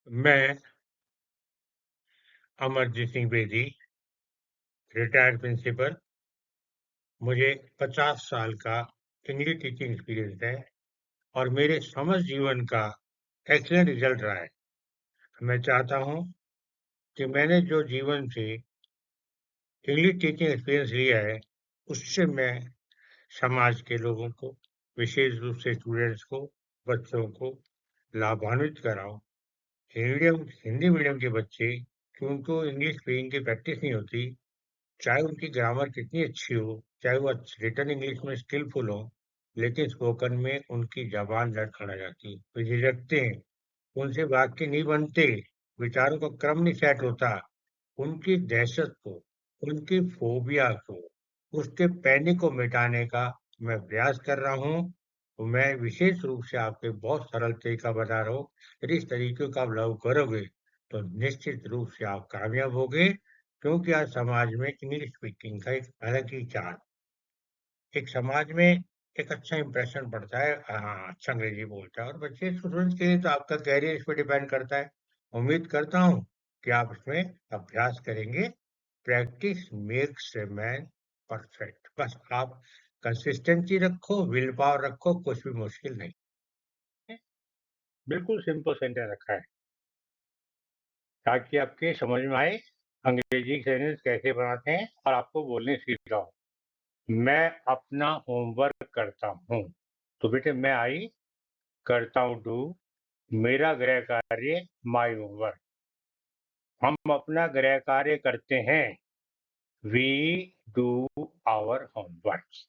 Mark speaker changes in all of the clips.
Speaker 1: मैं Amarjeet Singh Bedi, retired principal. मुझे 50 साल का इंग्लिश टीचिंग एक्सपीरियंस है और मेरे समस्त जीवन का एक्सीलेंट रिजल्ट रहा है। मैं चाहता हूँ कि मैंने जो जीवन से इंग्लिश टीचिंग एक्सपीरियंस लिया है, उससे मैं समाज के लोगों को, विशेष रूप से स्टूडेंट्स को, बच्चों को लाभान्वित कराऊँ। हिंदी मीडियम के बच्चे कि उनको इंग्लिश स्पीकिंग की प्रैक्टिस नहीं होती, चाहे उनकी ग्रामर कितनी अच्छी हो, चाहे वो रिटन इंग्लिश में स्किलफुल हो, लेकिन स्पोकन में उनकी ज़बान लड़खड़ा जाती है, वो झिझकते हैं, उनसे वाक्य नहीं बनते, विचारों का क्रम नहीं सेट होता, उनकी दहशत को, उनकी फोबिया को, उसके पैनिक को मिटाने का मैं प्रयास कर रहा हूँ। तो मैं विशेष रूप से आपको बहुत सरल तरीका बता रहा हूँ। यदि इस तरीके का आप लागू करोगे, तो निश्चित रूप से आप कामयाब होगे, क्योंकि आज समाज में इंग्लिश स्पीकिंग का एक अलग ही चार्ट, एक समाज में एक अच्छा इंप्रेशन पड़ता है। हाँ, अच्छा अंग्रेजी बोलता है और बच्चे स्टूडेंट्स के लिए तो आपका करियर इस पे डिपेंड करता है। उम्मीद करता हूँ कि आप इसमें अभ्यास करेंगे। Practice makes a man perfect. बस आप कंसिस्टेंसी रखो, विल पावर रखो, कुछ भी मुश्किल नहीं है। बिल्कुल सिंपल सेंटेंस रखा है ताकि आपके समझ में आए अंग्रेजी सेंटेंस कैसे बनाते हैं और आपको बोलने सीख जाओ। मैं अपना होमवर्क करता हूँ। तो बेटे मैं आई करता हूँ डू, मेरा गृह कार्य माई होमवर्क। हम अपना गृह कार्य करते हैं, वी डू आवर होमवर्क।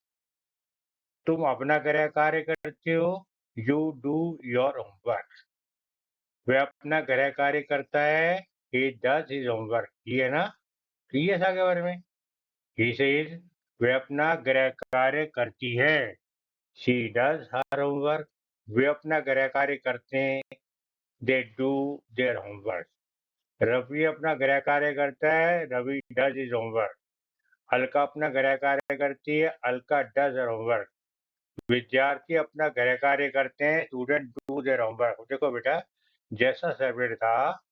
Speaker 1: तुम अपना गृह कार्य करते हो, यू डू योर होमवर्क। वह अपना गृह कार्य करता है, ही डज हिज होमवर्क। ये है ना, तो ये था के बारे में। ही सेज वह अपना गृह कार्य करती है, शी डज हर होमवर्क। वे अपना गृह कार्य करते हैं, they do their homework. Ravi अपना गृह कार्य करता है, Ravi does his homework. Alka अपना गृह कार्य करती है, अलका डज हर होमवर्क। विद्यार्थी अपना गृह कार्य करते हैं, स्टूडेंट डू देयर होमवर्क। देखो बेटा, जैसा सर्वे था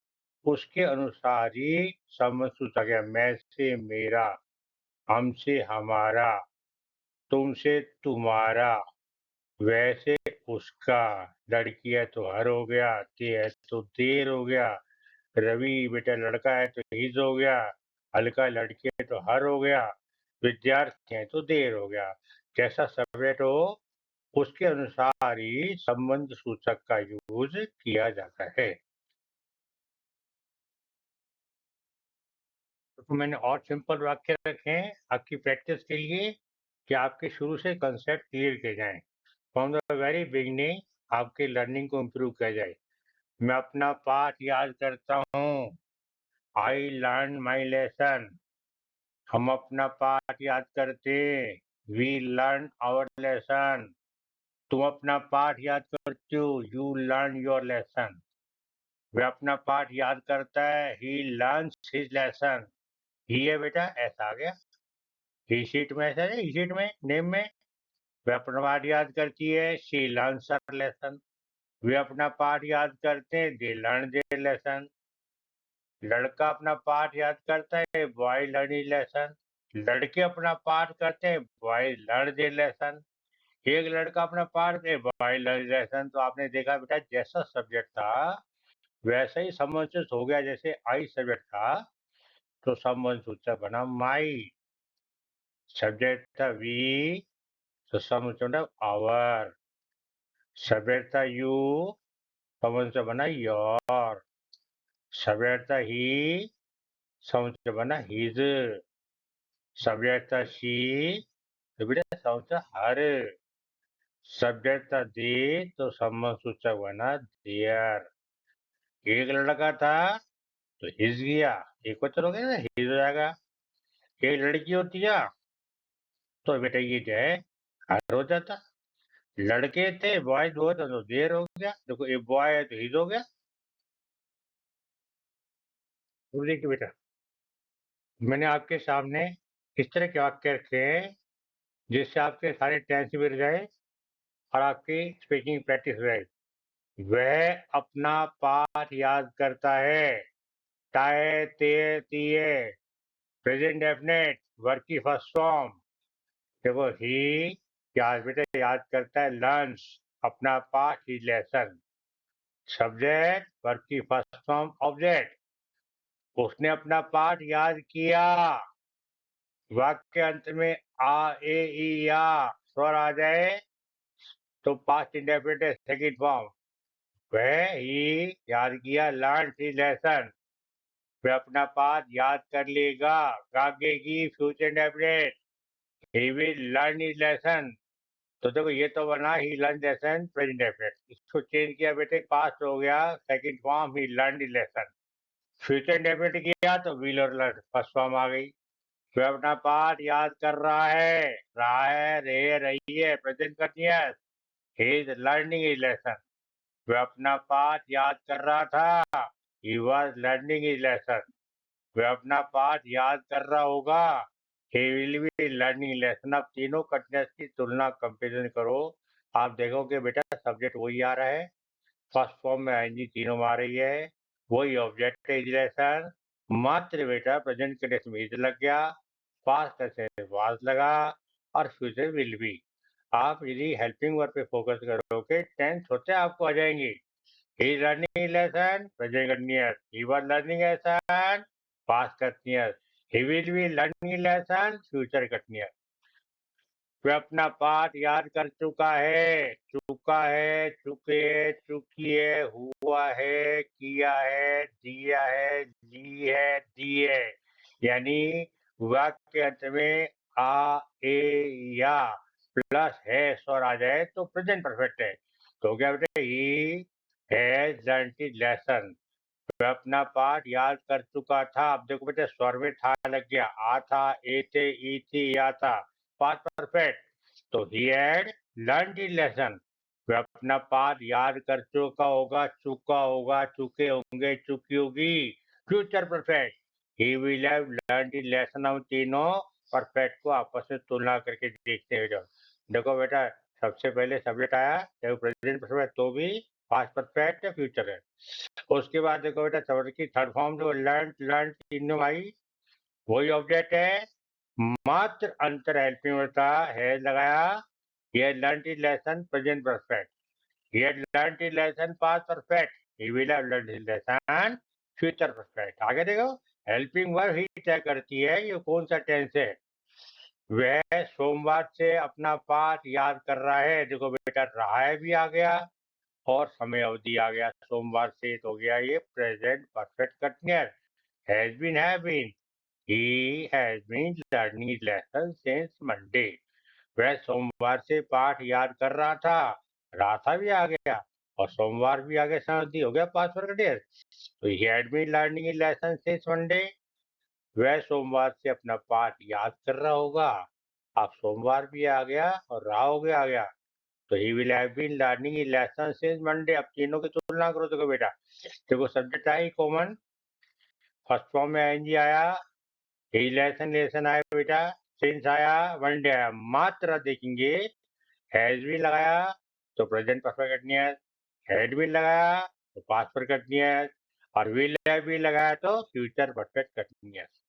Speaker 1: उसके अनुसार ही संबंध सूचा गया। मैं से मेरा, हमसे हमारा, तुमसे तुम्हारा, वैसे उसका। लड़की है तो हर हो गया, ते है तो देर हो गया। रवि बेटा लड़का है तो हिज हो गया, अलका लड़की है तो हर हो गया, विद्यार्थी है तो देर हो गया। जैसा सब्जेक्ट हो उसके अनुसार ही संबंध सूचक का यूज किया जाता है। तो मैंने और सिंपल वाक्य रखे हैं आपकी प्रैक्टिस के लिए कि आपके शुरू से कंसेप्ट क्लियर किए जाएं। फ्रॉम द वेरी बिगनिंग आपके लर्निंग को इम्प्रूव किया जाए। मैं अपना पाठ याद करता हूँ, आई लर्न माई लेसन। हम अपना पाठ याद करते, वी लर्न आवर लेसन। तुम अपना पाठ याद करते हो, यू लर्न योर लेसन। वह अपना पाठ याद करता है, ही लर्न्स हिज लेसन। ही है बेटा, ऐसा आ गया। ही शीट में ऐसा है, ही शीट में नेम में। वह अपना पाठ याद करती है, शी लर्न्स हर लेसन। वे अपना पाठ याद करते हैं, दे लर्न देयर लेसन। लड़का अपना पाठ याद करता है, बॉय लर्न हिज लेसन। लड़के अपना पाठ करते हैं, बॉय लर्न देयर लेसन। एक लड़का अपना पाठ दे, बॉय लर्न लेसन। तो आपने देखा बेटा, जैसा सब्जेक्ट था वैसा ही समुच्चय हो गया। जैसे आई सब्जेक्ट था तो समुच्चय बना माई। सब्जेक्ट था वी तो समुच्चय आवर। सब्जेक्ट था यू, समुच्चय बना योर। सब्जेक्ट था ही, समुच्चय बना हिज। सब्जेक्ट था शी, तो बेटा समुच्चय हर। सब्जेक्ट था दे तो संबंध सूचक बना देयर। एक लड़का था तो हिज गया, एक बच्चा हो गया ना, हिज हो जाएगा। एक लड़की होती है तो बेटा ये जो है हर हो जाता। लड़के थे, बॉय दो तो देर हो गया। देखो ये बॉय है तो हिज हो गया। तो देखिए बेटा, मैंने आपके सामने इस तरह के वाक्य रखे हैं जिससे आपके सारे टेंस मिल जाए और आपकी स्पीकिंग प्रैक्टिस हो जाए। वह अपना पाठ याद करता है। टाए तिए तिए प्रेजेंट डेफिनेट वर्ब की फर्स्ट फॉर्म। देखो ही याद बेटा याद करता है लर्न्स अपना पाठ ही लेसन। सब्जेक्ट वर्ब की फर्स्ट फॉर्म ऑब्जेक्ट। उसने अपना पाठ याद किया। वाक्य के अंत में आ ए ई या स्वर आ जाए तो पास्ट इंडेफिनिट सेकंड फॉर्म। वह ही याद किया लर्न ही लेसन। वह अपना पाठ याद कर लेगा। आगे की future indefinite he will learn his lesson. तो देखो ये तो बना he learn lesson present indefinite. इसको चेंज किया बेटे पास्ट हो गया second form he learn his lesson. Future indefinite किया तो विल और लर्न फर्स्ट फॉर्म आ गई। वह अपना पाठ याद कर रहा है रही है present continuous. He is learning his lesson. वह अपना पाठ याद कर रहा था। He was learning his lesson. वह अपना पाठ याद कर रहा होगा। He will be learning lesson. अब तीनों कंटिन्यूअस की तुलना कंपेरिजन करो। आप देखोगे बेटा सब्जेक्ट वही आ रहा है। फर्स्ट फॉर्म में आएंगी तीनों आ रही है। वही ऑब्जेक्ट है लेसन। मात्र बेटा प्रेजेंट कंटिन्यूअस में इज लग गया। पास्ट टेंस वाज लगा और फ्यूचर विल बी। आप यदि हेल्पिंग वर्ब पे फोकस करोगे टेंस होते आपको आ जाएंगे। He is learning lesson present continuous. He was learning lesson past continuous. He will be learning lesson future continuous. वह अपना पाठ याद कर चुका है। चुके चुकी है हुआ है किया है दिया है जी है दी है। यानी वाक्य के अंत में आ ए या प्लस है स्वर आ जाए तो प्रेजेंट परफेक्ट है। तो क्या बेटे he has learned his lesson. वह अपना पाठ याद कर चुका था। अब देखो बेटे स्वर में था लग गया। आ था ए थे ई थी या था पास्ट परफेक्ट। तो he had learned his lesson. वह अपना पाठ याद कर चुका होगा चुके होंगे चुकी होगी future perfect. He will have learned his lesson. हम तीनों परफेक्ट को आपस में तुलना करके देखते हुए जाओ। देखो बेटा सबसे पहले सब्जेक्ट आया चाहे प्रेजेंट परफेक्ट तो भी पास्ट परफेक्ट है फ्यूचर है। उसके बाद देखो बेटा सब्जेक्ट की थर्ड फॉर्म जो लर्न लर्न तीनों आई वही ऑब्जेक्ट है। मात्र अंतर हेल्पिंग वर्ब था है लगाया। ये learn his lesson present perfect. ये learn his lesson past perfect. He will have learn his lesson future perfect. आगे देखो हेल्पिंग वर्ब ही तय करती है ये कौन सा टेंस है। वह सोमवार से अपना पाठ याद कर रहा है। देखो बेटा रहा है भी आ गया और समय अवधि आ गया। सोमवार से तो हो गया ये present perfect continuous. Has been have been. He has been learning his lesson since Monday. वह सोमवार से पाठ याद कर रहा था। रहा था भी आ गया और सोमवार भी आ गया समय अवधि हो गया पास्ट परफेक्ट कंटिन्यूअस। तो he had been learning his lesson since Monday. वह सोमवार से अपना पाठ याद कर रहा होगा। अब सोमवार भी आ गया और रहा हो गया आ गया। तो he will have been learning his lesson since Monday. अब तीनों की तुलना करो देखो बेटा। देखो सब्जेक्ट आई कॉमन फर्स्ट फॉर्म में आएंगी आया। ही लेसन लेसन आया बेटा। सिंस आया मंडे आया। मात्र देखेंगे हैज भी लगाया तो प्रेजेंट परफेक्ट कंटीन्यूअस। हैड भी लगाया तो पास्ट परफेक्ट कंटीन्यूअस और विल हैव भी लगाया तो फ्यूचर परफेक्ट कंटीन्यूअस।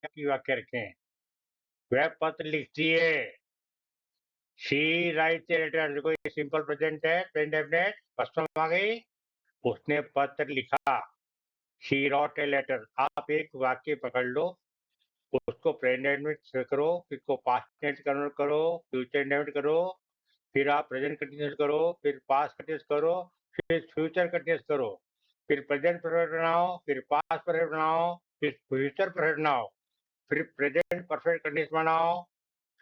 Speaker 1: की वाक्य रखें। वह पत्र लिखती है। She writes a letter. देखो ये सिंपल प्रेजेंट है प्रेजेंट डेफिनेट फर्स्ट फॉर्म आ गई। उसने पत्र लिखा। She wrote a letter. आप एक वाक्य पकड़ लो उसको प्रेजेंट में करो फिर को पास्ट टेंस कन्वर्ट करो फ्यूचर इंडेफिनिट करो फिर आप प्रेजेंट कंटिन्यूअस करो फिर पास्ट कंटिन्यूअस करो फिर फ्यूचर कंटिन्यूअस करो फिर प्रेजेंट परफेक्ट बनाओ फिर पास्ट परफेक्ट बनाओ फिर फ्यूचर परफेक्ट बनाओ फिर प्रेजेंट परफेक्ट कंटिन्यूअस बनाओ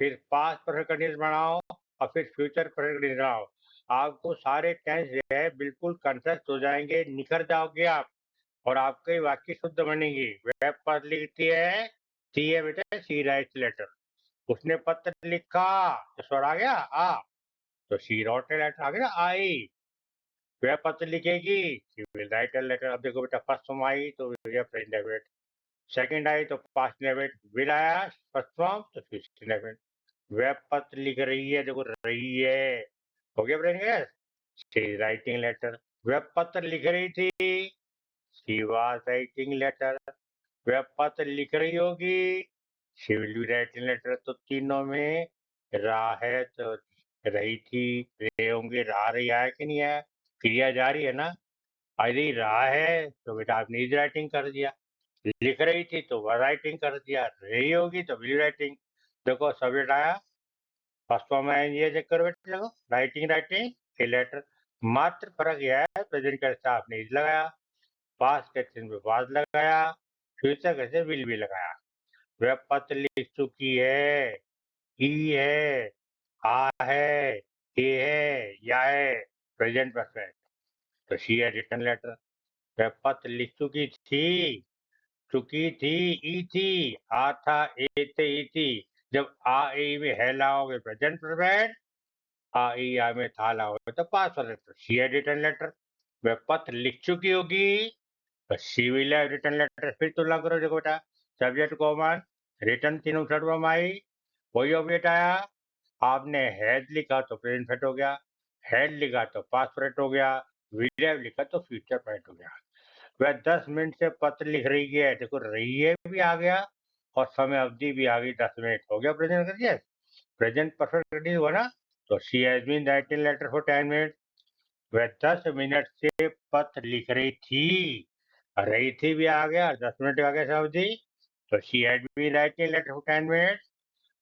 Speaker 1: फिर पास्ट परफेक्ट कंटिन्यूअस बनाओ और फिर फ्यूचर परफेक्ट कंटिन्यूअस बनाओ। आपको सारे टेंस जो है बिल्कुल कंसेप्ट हो जाएंगे निखर जाओगे आप और आपके वाक्य शुद्ध बनेंगे। वह पत्र लिखती है। सी है बेटा सी राइट्स लेटर। उसने पत्र लिखा तो स्वर आ गया आ तो शी रॉट ए लेटर आ गया आई। वह पत्र लिखेगी she will write a letter. अब देखो बेटा फर्स्ट फॉर्म आई तो प्रेजेंट डेफिनेट। सेकंड आई तो पास्ट डेफिनेट। विल आया फर्स्ट फॉर्म तो फ्यूचर डेफिनेट। वह पत्र लिख रही है देखो रही है हो गया present. She is writing letter. वह पत्र लिख रही थी। She was writing letter. वह पत्र लिख रही होगी। She will be writing letter. तो तीनों में रहा है तो रही थी, रहे होंगे, रहा रही है कि नहीं है, क्रिया जारी है ना। यदि रहा है तो बेटा आपने इज राइटिंग कर दिया, लिख रही थी तो वह राइटिंग कर दिया, रही होगी तो विल राइटिंग। देखो सब्जेक्ट आया, फर्स्ट फॉर्म में ये चेक करो बेटा, देखो राइटिंग राइटिंग ए लेटर। मात्र फर्क यह है प्रेजेंट कैसे आपने इज लगाया, पास्ट टेंस में वाज लगाया, फ्यूचर कैसे विल भी लगाया। वह पत्र लिख चुकी है, ही है, आ है, ये है, या है, प्रेजेंट परफेक्ट। तो शी है रिटर्न लेटर। वह पत्र लिख चुकी थी, ई थी, आ था, ए थे, ई थी। जब आ ए में है लाओगे प्रेजेंट परफेक्ट, आ ई आ में था लाओगे तो पास्ट परफेक्ट। शी है रिटर्न लेटर। वह पत्र लिख चुकी होगी तो she will have written letter. फिर तुलना करो, देखो बेटा सब्जेक्ट कॉमन, रिटर्न तीनों थर्ड फॉर्म आई, वही ऑब्जेक्ट आया। आपने हैड लिखा तो प्रेजेंट परफेक्ट हो गया, हैड लिखा तो पास्ट परफेक्ट हो गया, विल हैव लिखा तो फ्यूचर परफेक्ट हो गया। वह 10 मिनट से पत्र लिख रही है, देखो रही है भी आ गया और समय अवधि भी आ गई, 10 मिनट हो गया प्रेजेंट कर दिया, प्रेजेंट परफेक्ट कंटिन्यू हुआ ना। तो she has been writing letter for 10 minute. वह 10 मिनट से पत्र लिख रही थी, रही थी भी आ गया, 10 मिनट आ गया अवधि। तो she had been writing letter for 10 minute.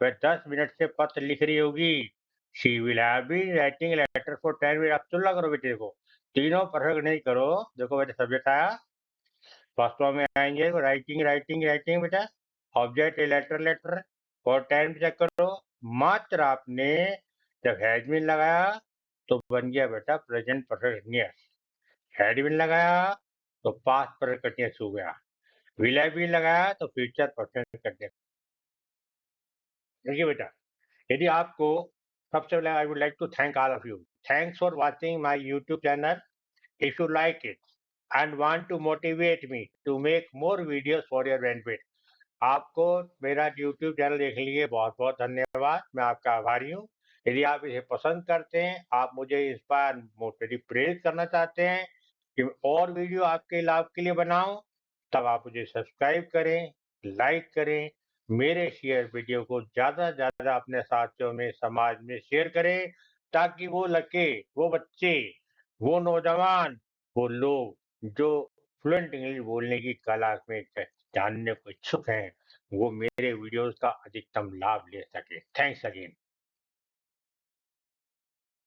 Speaker 1: वह 10 मिनट से पत्र लिख रही होगी, she will have been writing letter for 10 minute. अब तुलना करो बेटे, देखो तीनों परफेक्ट नहीं करो, देखो बेटे सब्जेक्ट आया, फर्स्ट फॉर्म में आएंगे राइटिंग राइटिंग राइटिंग बेटा, ऑब्जेक्ट लेटर लेटर, और टाइम चेक करो। मात्र आपने जब हैज बीन लगाया तो बन गया बेटा present perfect continuous, had been लगाया तो पास्ट परफेक्ट कंटीन्यूअस हो गया, विल हैव बीन लगाया तो फ्यूचर परफेक्ट कंटीन्यूअस। देखिए बेटा, यदि आपको, सबसे पहले I would like to thank all of you, thanks for watching my YouTube channel. If you like it and want to motivate me to make more videos for your benefit, आपको मेरा YouTube channel देखने के लिए बहुत बहुत धन्यवाद, मैं आपका आभारी हूँ। यदि आप इसे पसंद करते हैं, आप मुझे इंस्पायर मोटिवेट प्रेरित करना चाहते हैं कि और वीडियो आपके लाभ के लिए बनाऊं, तब आप मुझे सब्सक्राइब करें, लाइक करें, मेरे शेयर वीडियो को ज़्यादा से ज़्यादा अपने साथियों में, समाज में शेयर करें, ताकि वो लड़के, वो बच्चे, वो नौजवान, वो लोग जो फ्लुएंट इंग्लिश बोलने की कला में जानने को इच्छुक हैं, वो मेरे वीडियोस का अधिकतम लाभ ले सके। Thanks again.